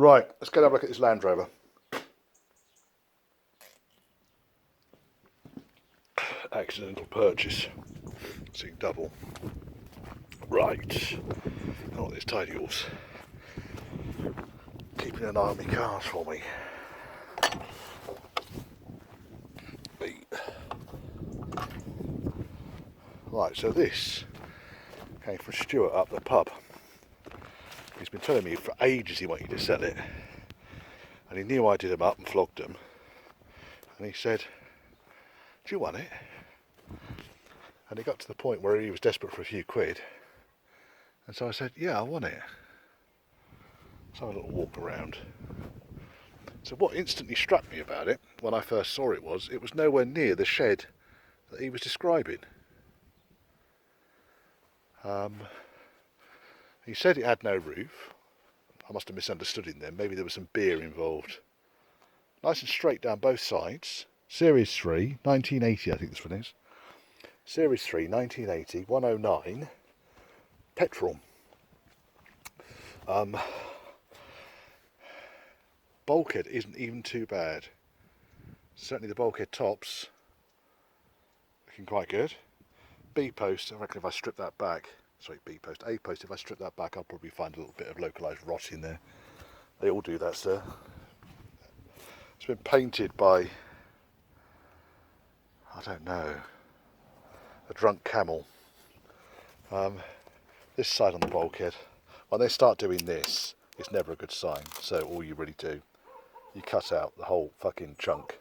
Right, let's go and have a look at this Land Rover. Accidental purchase. Seeing double. Right. Oh, there's tidy horse. Keeping an eye on my cars for me. Right, so this came from Stuart up the pub. He's been telling me for ages he wanted to sell it. And he knew I did them up and flogged them. And he said, do you want it? And it got to the point where he was desperate for a few quid. And so I said, yeah, I want it. So I had a little walk around. So what instantly struck me about it, when I first saw it was nowhere near the shed that he was describing. He said it had no roof. I must have misunderstood him then. Maybe there was some beer involved. Nice and straight down both sides. Series 3, 1980 I think this one is. Series 3, 1980, 109. Petrol. Bulkhead isn't even too bad. Certainly the bulkhead tops looking quite good. B post, I reckon if I strip that back, sorry, B post, A post, if I strip that back I'll probably find a little bit of localised rot in there. They all do that, sir. It's been painted by, I don't know, a drunk camel. This side on the bulkhead, when they start doing this, it's never a good sign. So all you really do, you cut out the whole fucking chunk,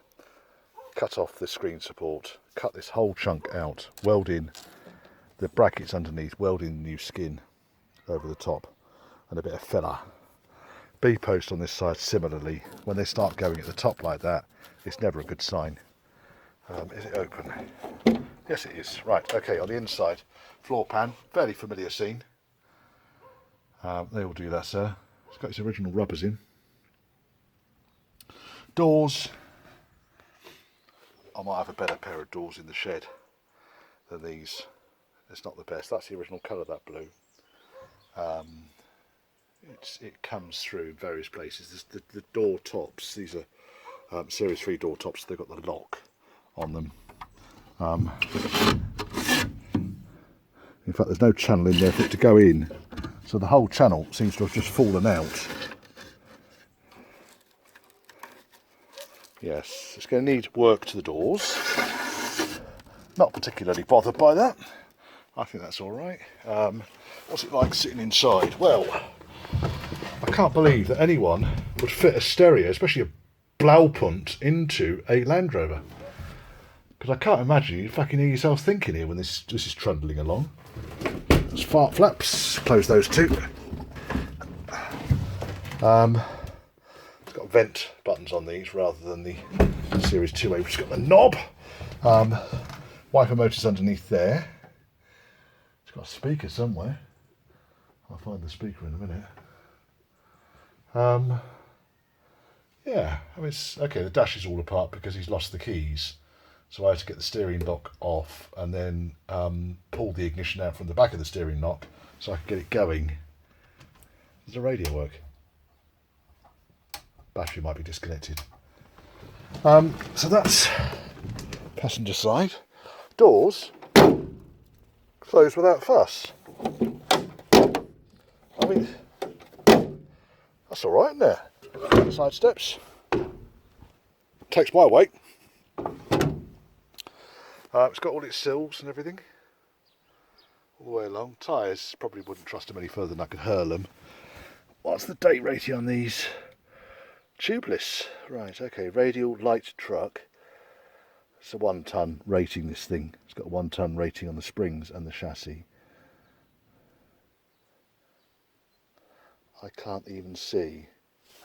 cut off the screen support, cut this whole chunk out, weld in the brackets underneath, weld in new skin over the top, and a bit of filler. B post on this side similarly. When they start going at the top like that, it's never a good sign. Is it open? Yes it is. Right, okay, on the inside, floor pan, fairly familiar scene. They all do that, sir. It's got its original rubbers in. Doors. I might have a better pair of doors in the shed than these. It's not the best. That's the original colour, that blue. It comes through in various places. The door tops, these are Series 3 door tops, they've got the lock on them. In fact, there's no channel in there for it to go in. So the whole channel seems to have just fallen out. Yes, it's going to need work to the doors. Not particularly bothered by that. I think that's all right. What's it like sitting inside? Well, I can't believe that anyone would fit a stereo, especially a Blaupunkt, into a Land Rover. Because I can't imagine you fucking hear yourself thinking here when this is trundling along. There's fart flaps. Close those two. It's got vent buttons on these rather than the Series 2A, which has got the knob. Wiper motors underneath there. It's got a speaker somewhere. I'll find the speaker in a minute. Yeah, I mean, it's okay. The dash is all apart because he's lost the keys. So I had to get the steering lock off and then pull the ignition out from the back of the steering lock so I could get it going. Does the radio work? Battery might be disconnected. So that's passenger side. Doors closed without fuss. I mean, that's all right, isn't there? Side steps. Takes my weight. It's got all its sills and everything all the way along. Tyres, probably wouldn't trust them any further than I could hurl them. What's the date rating on these? Tubeless. Right, okay, radial light truck. It's a 1 ton rating, this thing. It's got a 1 ton rating on the springs and the chassis. I can't even see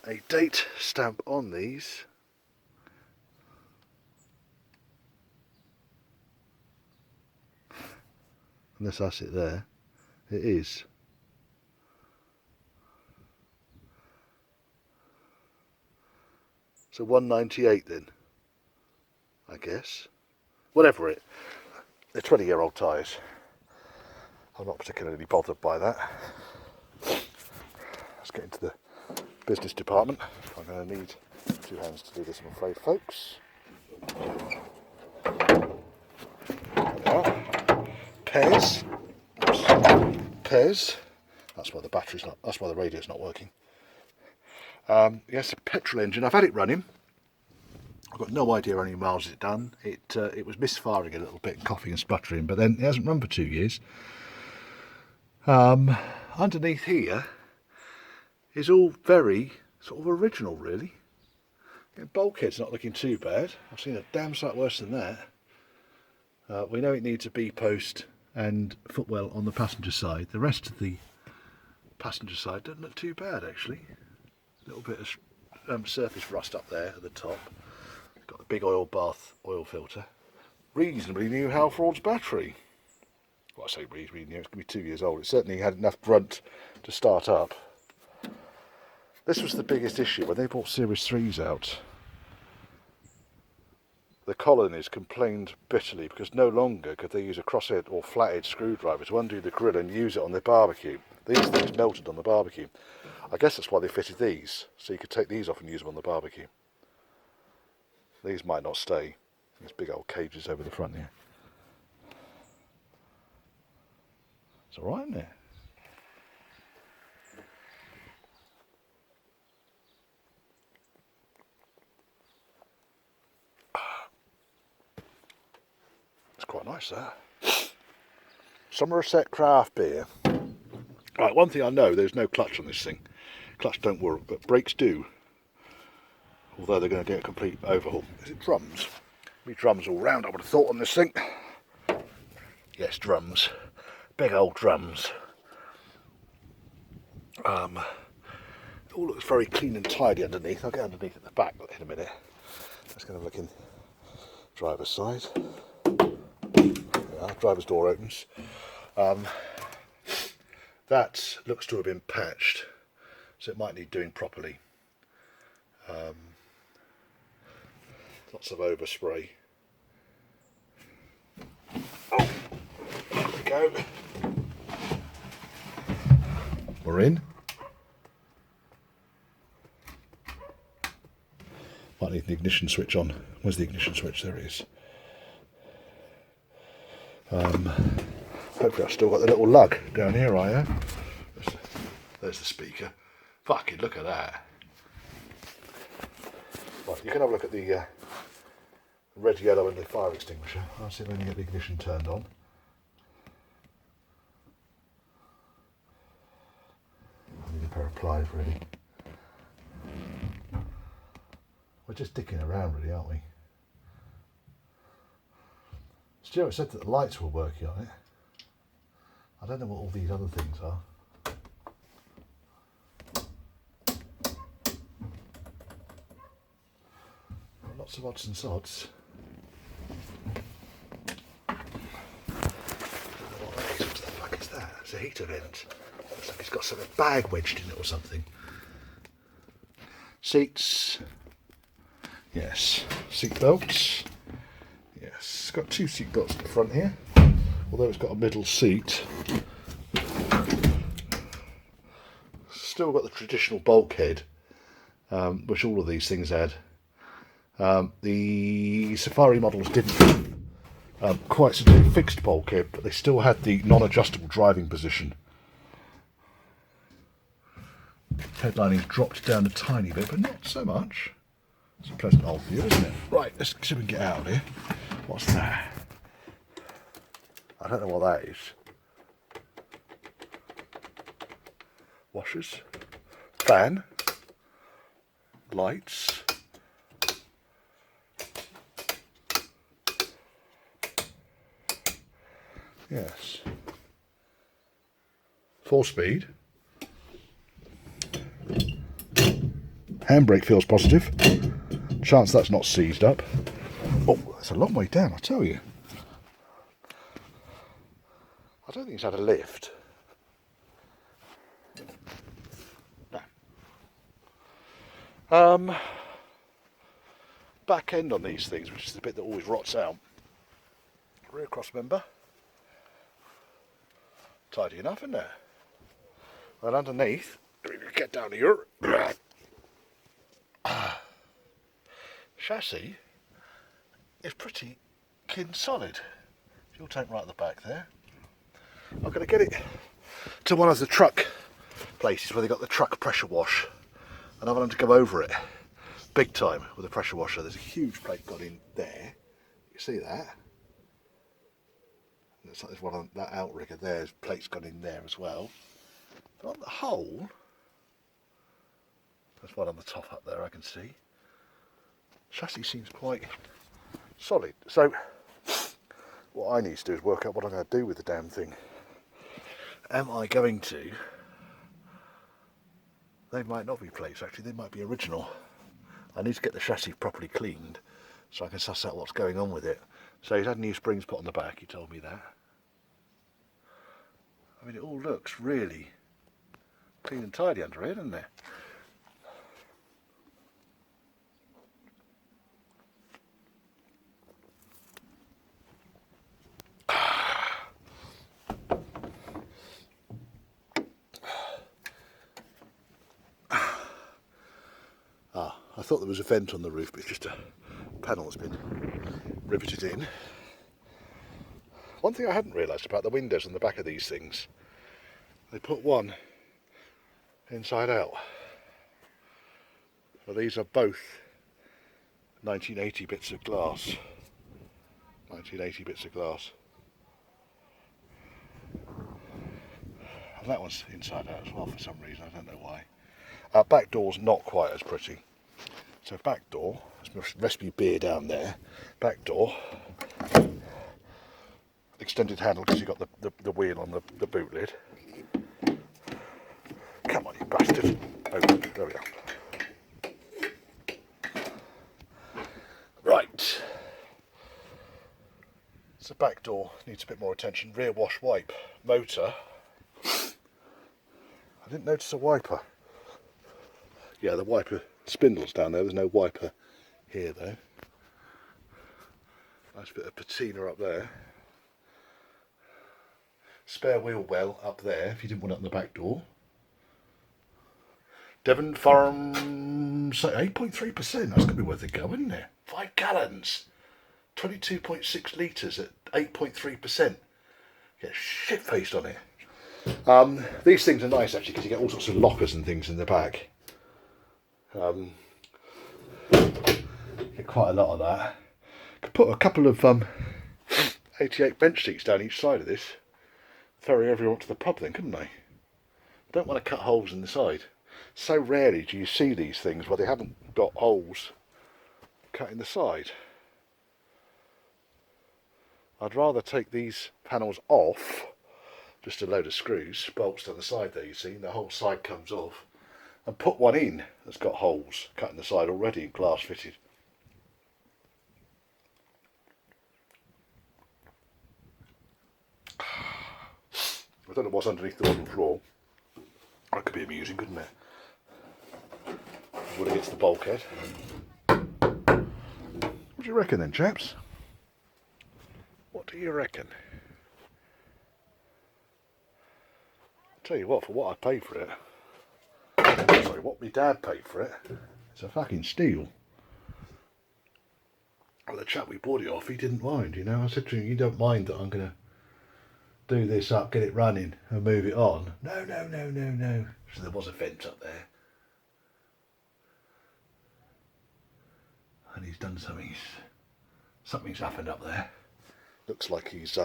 a date stamp on these. Unless that's it there. It is. So 198 then, I guess. Whatever it. They're 20-year-old tyres. I'm not particularly bothered by that. Let's get into the business department. I'm going to need 2 hands to do this, I'm afraid, folks. There we are. Pairs. Oops. Pairs. That's why the battery's not. That's why the radio's not working. Yes, a petrol engine. I've had it running. I've got no idea how many miles it's done. It was misfiring a little bit, coughing and sputtering, but then it hasn't run for 2 years. Underneath here is all very sort of original, really. Bulkhead's not looking too bad. I've seen a damn sight worse than that. We know it needs a B-post and footwell on the passenger side. The rest of the passenger side doesn't look too bad, actually. A little bit of surface rust up there at the top. Got a big oil bath oil filter. Reasonably new Halford's battery. Well, I say reasonably new, it's going to be 2 years old. It certainly had enough grunt to start up. This was the biggest issue when they brought Series 3s out. The colonies complained bitterly because no longer could they use a crosshead or flathead screwdriver to undo the grill and use it on their barbecue. These things melted on the barbecue. I guess that's why they fitted these, so you could take these off and use them on the barbecue. These might not stay. These big old cages over the front here. It's alright, isn't it? It's quite nice, that. Somerset craft beer. Right, one thing I know, there's no clutch on this thing. Clutch don't work, but brakes do. Although they're going to do a complete overhaul. Is it drums? Be drums all round, I would have thought, on this thing. Yes, drums. Big old drums. It all looks very clean and tidy underneath. I'll get underneath at the back in a minute. Let's get a look in driver's side. Driver's door opens. That looks to have been patched, so it might need doing properly. Lots of overspray. Oh, there we go. We're in. Might need the ignition switch on. Where's the ignition switch? There it is. Hopefully I've still got the little lug down here, I have. There's the speaker. Fucking look at that. Right, you can have a look at the red, yellow and the fire extinguisher. I'll see if I can get the ignition turned on. I need a pair of pliers, really. We're just dicking around, really, aren't we? Stuart said that the lights were working on it. I don't know what all these other things are. Lots of odds and sods. What the fuck is that? It's a heater vent. Looks like it's got some bag wedged in it or something. Seats. Yes. Seat belts. Yes. It's got 2 seat belts at the front here. Although it's got a middle seat. Still got the traditional bulkhead, which all of these things had. The Safari models didn't quite such a fixed bulkhead, but they still had the non-adjustable driving position. Headlining's dropped down a tiny bit, but not so much. It's a pleasant old view, isn't it? Right, let's see if we can get out of here. What's that? I don't know what that is. Washers, fan, lights. Yes. 4-speed. Handbrake feels positive. Chance that's not seized up. Oh, that's a long way down, I tell you. I don't think it's had a lift. No. Back end on these things, which is the bit that always rots out. Rear cross member. Tidy enough, isn't it? And underneath, if you get down here, chassis is pretty kin solid. Fuel tank right at the back there. I'm going to get it to one of the truck places where they got the truck pressure wash, and I want them to go over it big time with a pressure washer. There's a huge plate gone in there. You see that? Looks like there's one on that outrigger there. There's plates gone in there as well. But on the whole, there's one on the top up there I can see. Chassis seems quite solid. So what I need to do is work out what I'm going to do with the damn thing. Am I going to... They might not be plates actually, they might be original. I need to get the chassis properly cleaned so I can suss out what's going on with it. So he's had new springs put on the back, he told me that. I mean, it all looks really clean and tidy under here, doesn't it? I thought there was a vent on the roof, but it's just a panel that's been riveted in. One thing I hadn't realised about the windows on the back of these things, they put one inside out. Well, these are both 1980 bits of glass. 1980 bits of glass. And that one's inside out as well for some reason, I don't know why. Back door's not quite as pretty. So back door, there's recipe beer down there. Back door, extended handle because you've got the wheel on the boot lid. Come on, you bastard. Oh, there we are. Right. So back door needs a bit more attention. Rear wash wipe. Motor. I didn't notice a wiper. Yeah, the wiper spindle's down there. There's no wiper here though. Nice bit of patina up there. Spare wheel well up there if you didn't want it on the back door. Devon Farms 8.3%. That's going to be worth a go, isn't it? 5 gallons. 22.6 litres at 8.3%. Get shit-faced on it. These things are nice actually because you get all sorts of lockers and things in the back. Get quite a lot of that. Could put a couple of 88 bench seats down each side of this. Ferry everyone to the pub then, couldn't I? Don't want to cut holes in the side. So rarely do you see these things where they haven't got holes cut in the side. I'd rather take these panels off, just a load of screws, bolts to the side there you see, and the whole side comes off, and put one in that's got holes cut in the side already and glass fitted. I don't know what's underneath the wooden floor. That could be amusing, couldn't it? Wood against the bulkhead. What do you reckon then, chaps? What do you reckon? I'll tell you what, for what I paid for it, sorry, what my dad paid for it, it's a fucking steal. Well, the chap we bought it off, he didn't mind, you know. I said to him, you don't mind that I'm going to do this up, get it running and move it on? No, no, no, no, no. So there was a vent up there. And he's done something. Something's happened up there. Looks like he's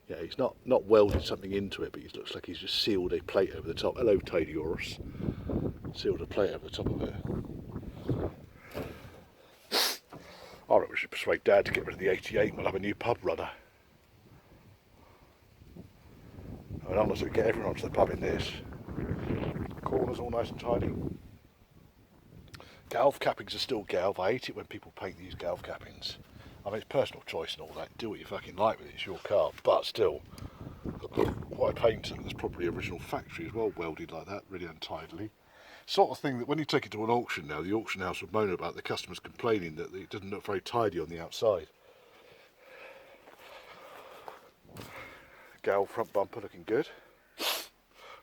yeah, he's not welded something into it, but it looks like he's just sealed a plate over the top. Hello, Tidiorus. Sealed a plate over the top of it. I reckon we should persuade Dad to get rid of the 88 and we'll have a new pub runner. I mean, honestly, get everyone to the pub in this. Corners all nice and tidy. Galv cappings are still galv. I hate it when people paint these galv cappings. I mean, it's personal choice and all that. Do what you fucking like with it. It's your car. But still, why paint something that's probably original factory as well, welded like that, really untidily. Sort of thing that when you take it to an auction now, the auction house would moan about the customers complaining that it doesn't look very tidy on the outside. Galv front bumper looking good.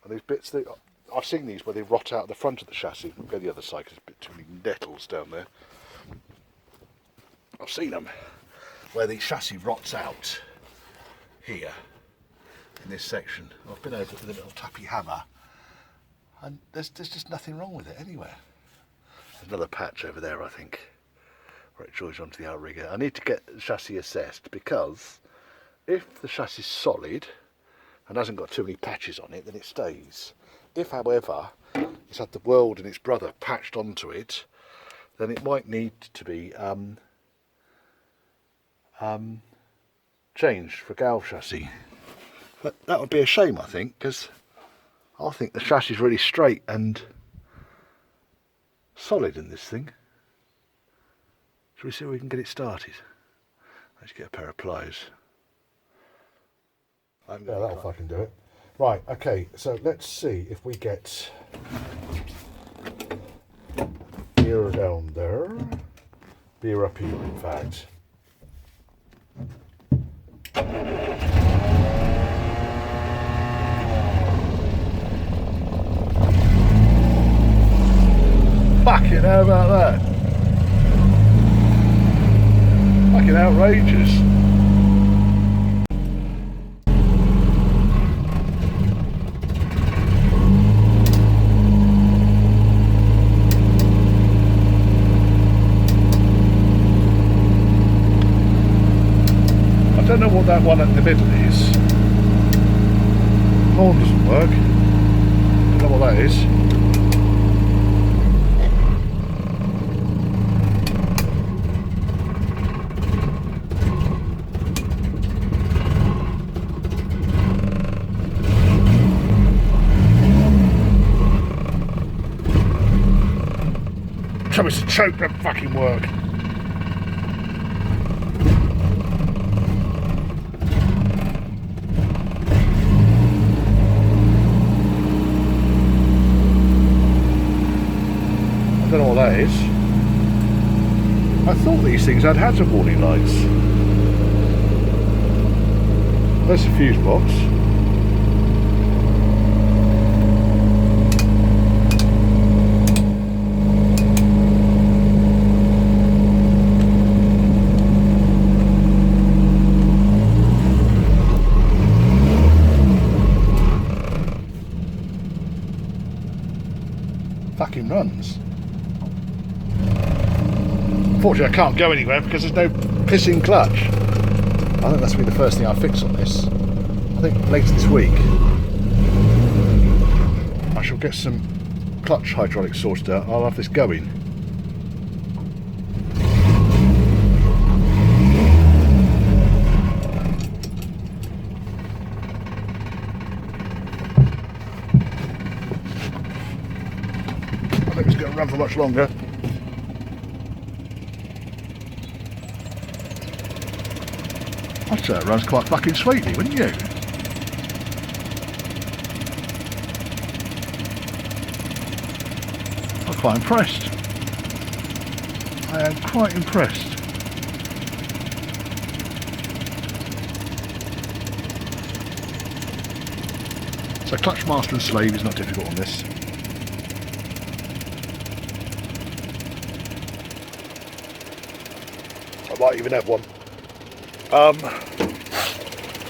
And these bits, I I've seen these where they rot out the front of the chassis. We'll go the other side because there's a bit too many nettles down there. I've seen them where the chassis rots out here in this section. I've been over it with a little tappy hammer, and there's just nothing wrong with it anywhere. There's another patch over there, I think, where it joins onto the outrigger. I need to get the chassis assessed, because if the chassis is solid and hasn't got too many patches on it, then it stays. If, however, it's had the world and its brother patched onto it, then it might need to be changed for a gal chassis. But that would be a shame, I think, because I think the chassis is really straight and solid in this thing. Shall we see if we can get it started? Let's get a pair of pliers. Yeah, that'll fucking do it. Right, okay, so let's see if we get beer down there. Beer up here, in fact. Fucking how about that? Fucking outrageous. I don't know what that one in the middle is. Horn doesn't work. Don't know what that is. Tell me to choke that fucking work. I don't know what that is. I thought these things had hazard warning lights. There's a fuse box. Fucking runs. Unfortunately, I can't go anywhere because there's no pissing clutch. I think that's going to be the first thing I fix on this. I think later this week I shall get some clutch hydraulics sorted out. I'll have this going. I think it's going to run for much longer. I'd say it runs quite fucking sweetly, wouldn't you? I'm quite impressed. I am quite impressed. So clutch master and slave is not difficult on this. I might even have one.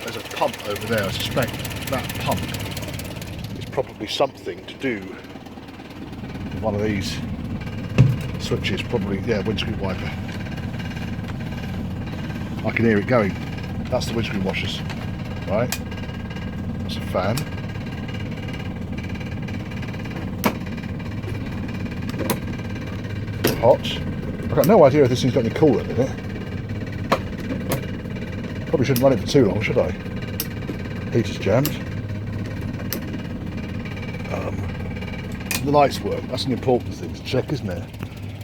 There's a pump over there. I suspect that pump is probably something to do with one of these switches. Probably, yeah, windscreen wiper. I can hear it going. That's the windscreen washers, right? That's a fan. Hot. I've got no idea if this thing's got any coolant in it. Probably shouldn't run it for too long, should I? Heater's jammed. Do the lights work? That's an important thing to check, isn't it?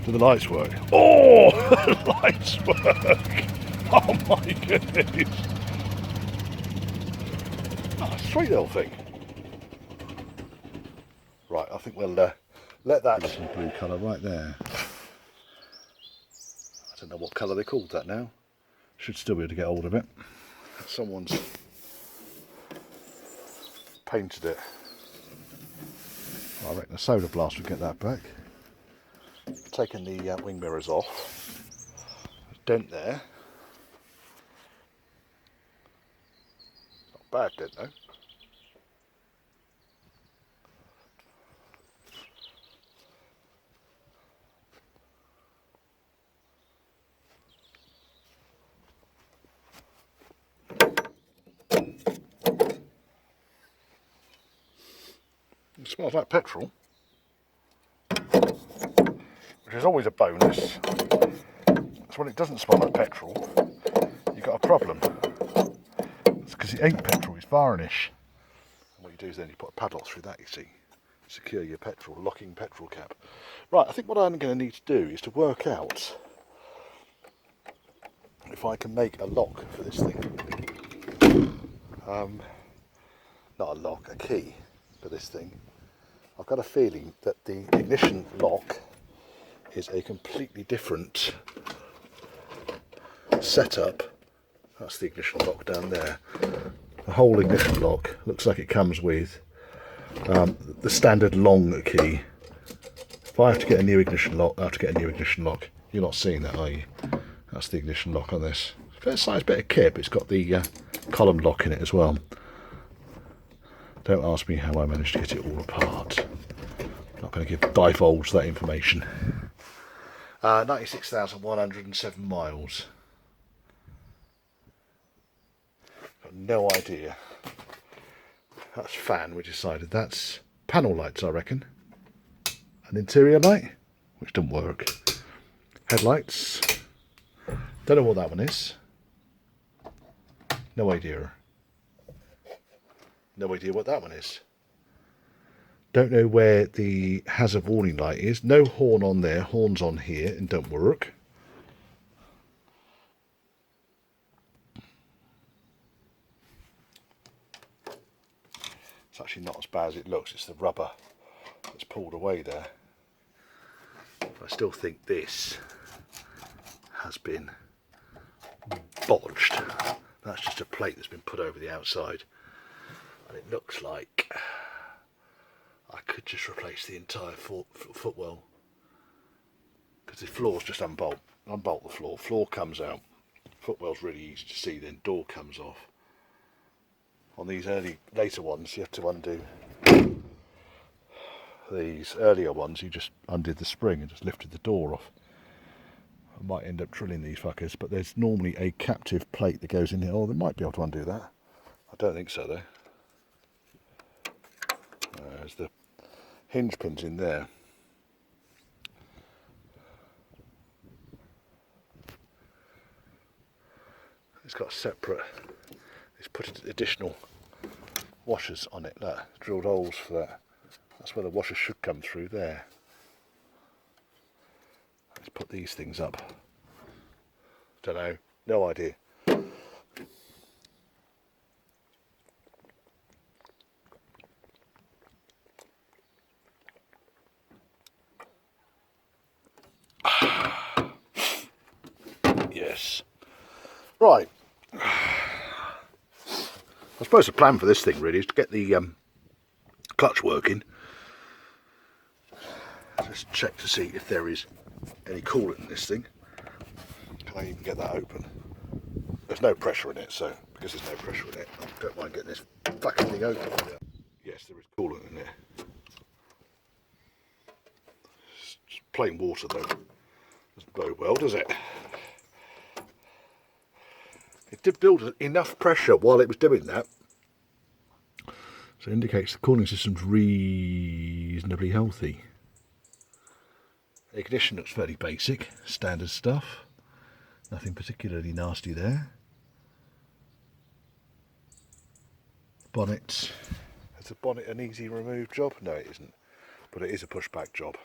Do the lights work? Oh, the lights work! Oh my goodness! Oh, sweet little thing. Right, I think we'll let that. Some blue colour right there. I don't know what colour they called that now. Should still be able to get hold of it. Someone's painted it. I reckon a solar blast would get that back. Taking the wing mirrors off. Dent there. Not bad dent though. It smells like petrol, which is always a bonus. It's when it doesn't smell like petrol, you've got a problem. It's because it ain't petrol, it's varnish. And what you do is then you put a padlock through that, you see. Secure your petrol, locking petrol cap. Right, I think what I'm going to need to do is to work out if I can make a lock for this thing. Not a lock, a key for this thing. I've got a feeling that the ignition lock is a completely different setup. That's the ignition lock down there. The whole ignition lock looks like it comes with the standard long key. If I have to get a new ignition lock, I have to get a new ignition lock. You're not seeing that, are you? That's the ignition lock on this. Fair size bit of kit, but it's got the column lock in it as well. Don't ask me how I managed to get it all apart. I'm not going to divulge that information. 96,107 miles. Got no idea. That's fan, we decided. That's panel lights, I reckon. An interior light, which doesn't work. Headlights. Don't know what that one is. No idea. No idea what that one is. Don't know where the hazard warning light is. No horn on there. Horns on here and don't work. It's actually not as bad as it looks. It's the rubber that's pulled away there. I still think this has been botched. That's just a plate that's been put over the outside. And it looks like I could just replace the entire footwell, because the floor's just unbolt the floor comes out, footwell's really easy to see, then door comes off. On these later ones you have to undo. These earlier ones you just undid the spring and just lifted the door off. I might end up drilling these fuckers, but there's normally a captive plate that goes in here. Oh, they might be able to undo that. I don't think so though. There's the hinge pins in there. It's got a separate, it's put additional washers on it. Look, drilled holes for that. That's where the washer should come through there. Let's put these things up. Don't know, no idea. Yes. Right. I suppose the plan for this thing really is to get the clutch working. Just check to see if there is any coolant in this thing. Can I even get that open? There's no pressure in it, so because there's no pressure in it, I don't mind getting this fucking thing open. Yes, there is coolant in there. It's just plain water though. Doesn't bode well, does it? It did build enough pressure while it was doing that. So it indicates the cooling system's reasonably healthy. The ignition looks fairly basic, standard stuff. Nothing particularly nasty there. Bonnet. Is the bonnet an easy remove job? No, it isn't. But it is a pushback job.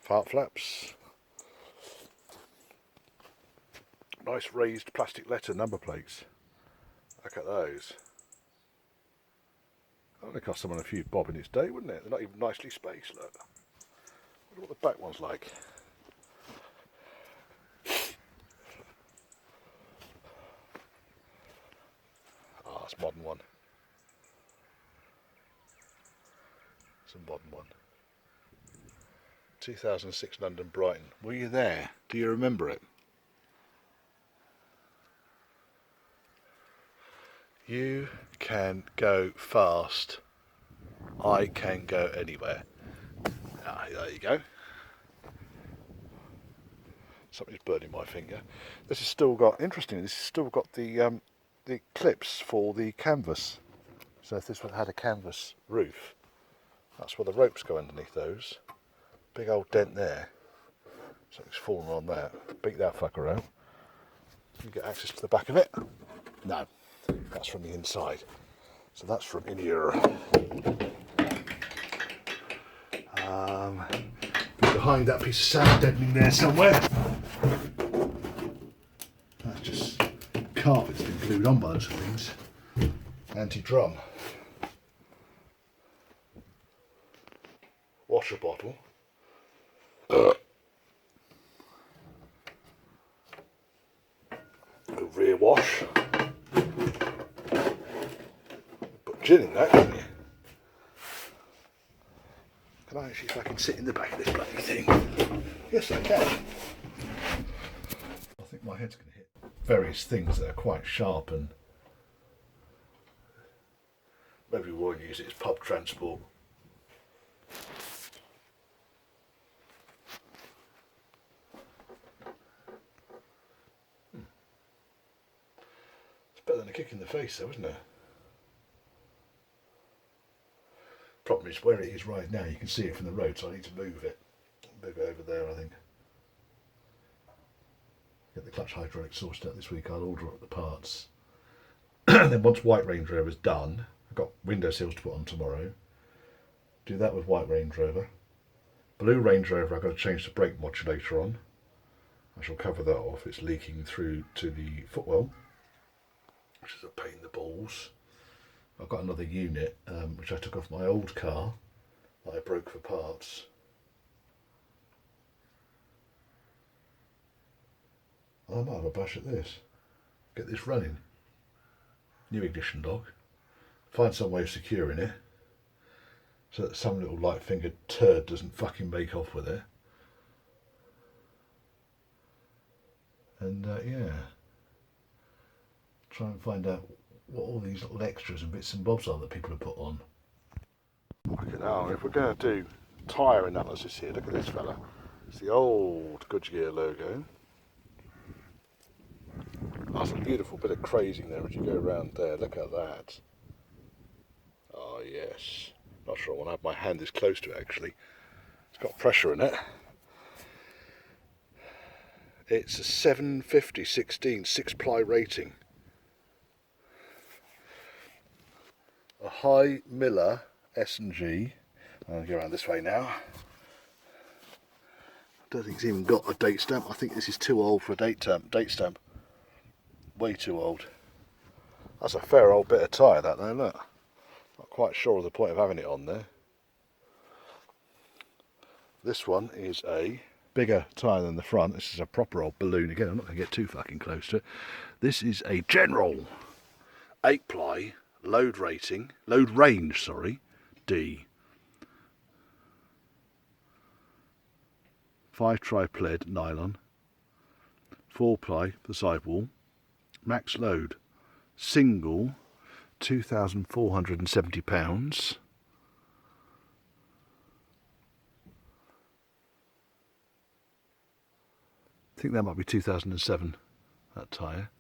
Fart flaps. Nice raised plastic letter number plates. Look at those. That would cost someone a few bob in its day, wouldn't it? They're not even nicely spaced, look. I wonder what the back one's like. a modern one. It's a modern one. 2006 London Brighton. Were you there? Do you remember it? You can go fast. I can go anywhere. Ah, there you go. Something's burning my finger. This has still got, interesting, this has still got the clips for the canvas. So if this one had a canvas roof, that's where the ropes go underneath those. Big old dent there. Something's fallen on that. Beat that fucker out. You get access to the back of it? No, that's from the inside. So that's from in here. Behind that piece of sand deadening there somewhere. That's just carpet's been glued on by those things. Anti-drum. Water bottle. A rear wash. Put gin in that, can't you? Can I actually fucking sit in the back of this bloody thing? Yes, I can. I think my head's going to hit various things that are quite sharp, and maybe we won't use it as pub transport. It's better than a kick in the face though, isn't it? Problem is where it is right now, you can see it from the road, so I need to move it over there. I think get the clutch hydraulic sorted out this week. I'll order up the parts. Then once White Range Rover's done, I've got window sills to put on tomorrow. Do that with White Range Rover. Blue Range Rover, I've got to change the brake modulator on. I shall cover that off. It's leaking through to the footwell, which is a pain in the balls. I've got another unit which I took off my old car that I broke for parts. I might have a bash at this. Get this running. New ignition lock. Find some way of securing it so that some little light fingered turd doesn't fucking make off with it. And yeah, try and find out what all these little extras and bits and bobs are that people have put on. Look at that. If we're going to do tyre analysis here, look at this fella. It's the old Goodyear logo. That's a beautiful bit of crazing there as you go around there. Look at that. Oh yes. Not sure I want to have my hand this close to it actually. It's got pressure in it. It's a 750/16 6-ply rating. A High Miller S&G. I'll go around this way now. I don't think it's even got a date stamp. I think this is too old for a date stamp. Way too old. That's a fair old bit of tyre that though, look. Not quite sure of the point of having it on there. This one is a bigger tyre than the front. This is a proper old balloon. Again, I'm not going to get too fucking close to it. This is a General 8-ply load range, sorry, D. 5-tri-pled nylon, 4-ply for the sidewall, max load, single, 2,470 pounds. I think that might be 2007, that tyre.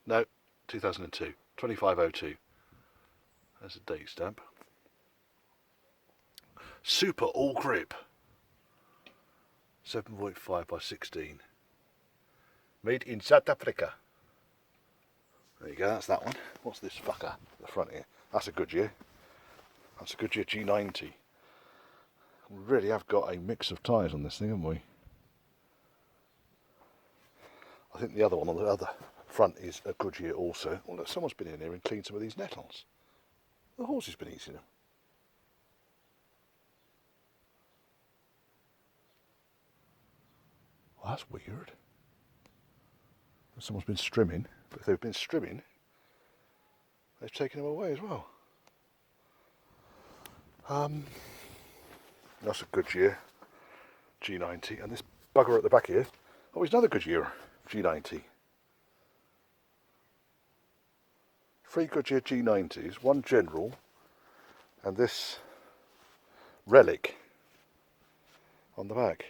No, 2002, 2502. There's a date stamp. Super all grip. 7.5 by 16. Made in South Africa. There you go, that's that one. What's this fucker at the front here? That's a Goodyear. That's a Goodyear G90. We really have got a mix of tyres on this thing, haven't we? I think the other one on the other front is a Goodyear also. Oh look, someone's been in here and cleaned some of these nettles. The horse has been eating them. Well, that's weird. Someone's been strimming, but if they've been strimming, They've taken them away as well. That's a Goodyear G90, and this bugger at the back here, oh, it's another Goodyear G90. 3 Goodyear G90s, one General, and this relic on the back.